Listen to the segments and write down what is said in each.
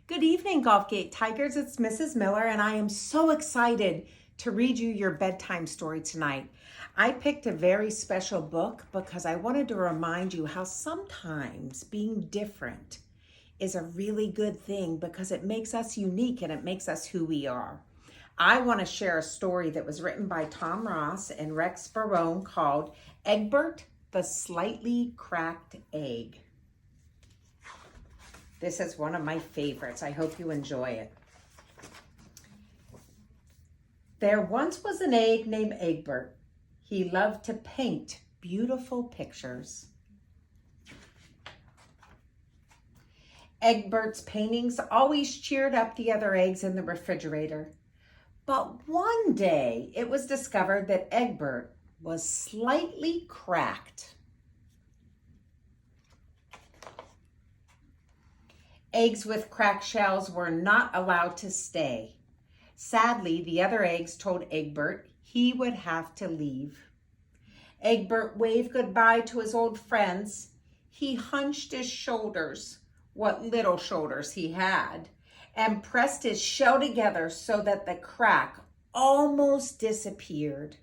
Good evening, Gulfgate Tigers. It's Mrs. Miller, and I am so excited to read you your bedtime story tonight. I picked a very special book because I wanted to remind you how sometimes being different is a really good thing because it makes us unique and it makes us who we are. I want to share a story that was written by Tom Ross and Rex Barone called Egbert the Slightly Cracked Egg. This is one of my favorites. I hope you enjoy it. There once was an egg named Egbert. He loved to paint beautiful pictures. Egbert's paintings always cheered up the other eggs in the refrigerator. But one day it was discovered that Egbert was slightly cracked. Eggs with cracked shells were not allowed to stay. Sadly, the other eggs told Egbert he would have to leave. Egbert waved goodbye to his old friends. He hunched his shoulders, what little shoulders he had, and pressed his shell together so that the crack almost disappeared.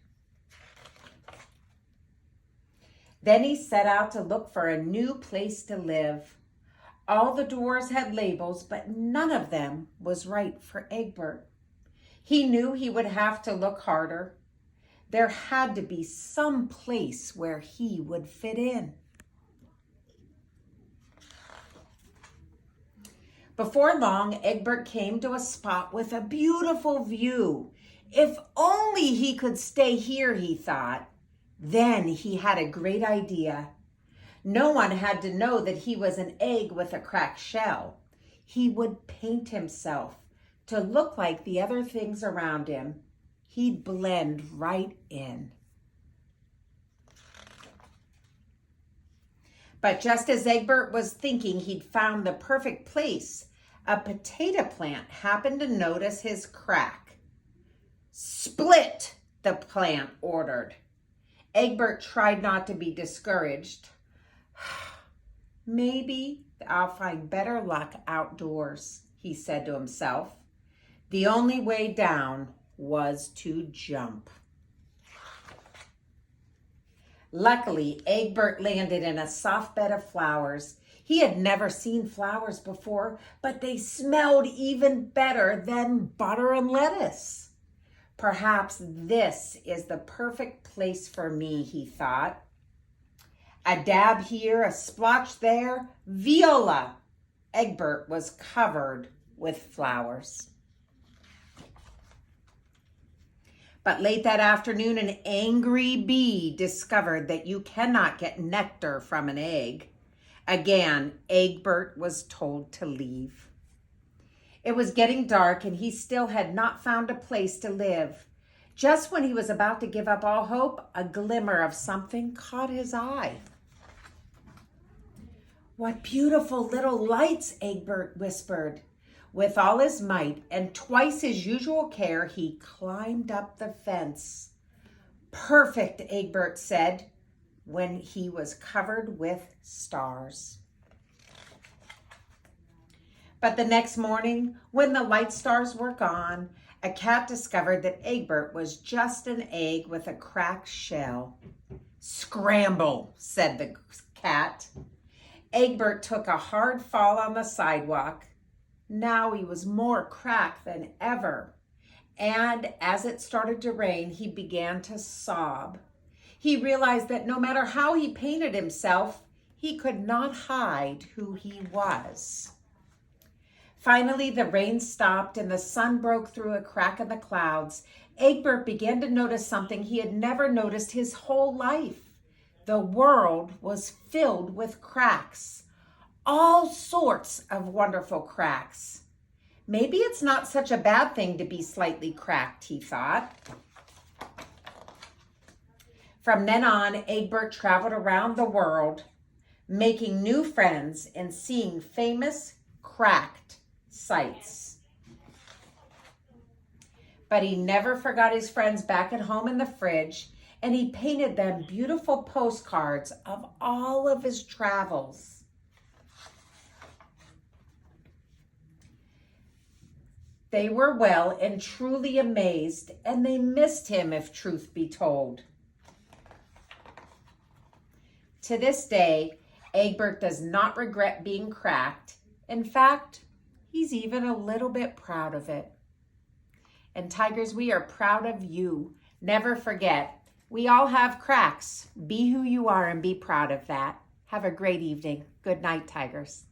Then he set out to look for a new place to live. All the doors had labels, but none of them was right for Egbert. He knew he would have to look harder. There had to be some place where he would fit in. Before long, Egbert came to a spot with a beautiful view. If only he could stay here, he thought. Then he had a great idea. No one had to know that he was an egg with a cracked shell. He would paint himself to look like the other things around him. He'd blend right in. But just as Egbert was thinking he'd found the perfect place, a potato plant happened to notice his crack. "Split," the plant ordered. Egbert tried not to be discouraged. "Maybe I'll find better luck outdoors," he said to himself. The only way down was to jump. Luckily, Egbert landed in a soft bed of flowers. He had never seen flowers before, but they smelled even better than butter and lettuce. Perhaps this is the perfect place for me, he thought. A dab here, a splotch there, viola! Egbert was covered with flowers. But late that afternoon, an angry bee discovered that you cannot get nectar from an egg. Again, Egbert was told to leave. It was getting dark and he still had not found a place to live. Just when he was about to give up all hope, a glimmer of something caught his eye. "What beautiful little lights," Egbert whispered. With all his might and twice his usual care, he climbed up the fence. "Perfect," Egbert said when he was covered with stars. But the next morning, when the light stars were gone, a cat discovered that Egbert was just an egg with a cracked shell. "Scramble," said the cat. Egbert took a hard fall on the sidewalk. Now he was more cracked than ever. And as it started to rain, he began to sob. He realized that no matter how he painted himself, he could not hide who he was. Finally, the rain stopped and the sun broke through a crack in the clouds. Egbert began to notice something he had never noticed his whole life. The world was filled with cracks, all sorts of wonderful cracks. Maybe it's not such a bad thing to be slightly cracked, he thought. From then on, Egbert traveled around the world, making new friends and seeing famous cracked sights. But he never forgot his friends back at home in the fridge, and he painted them beautiful postcards of all of his travels. They were well and truly amazed, and they missed him, if truth be told. To this day, Egbert does not regret being cracked. In fact, he's even a little bit proud of it. And Tigers, we are proud of you. Never forget, we all have cracks. Be who you are and be proud of that. Have a great evening. Good night, Tigers.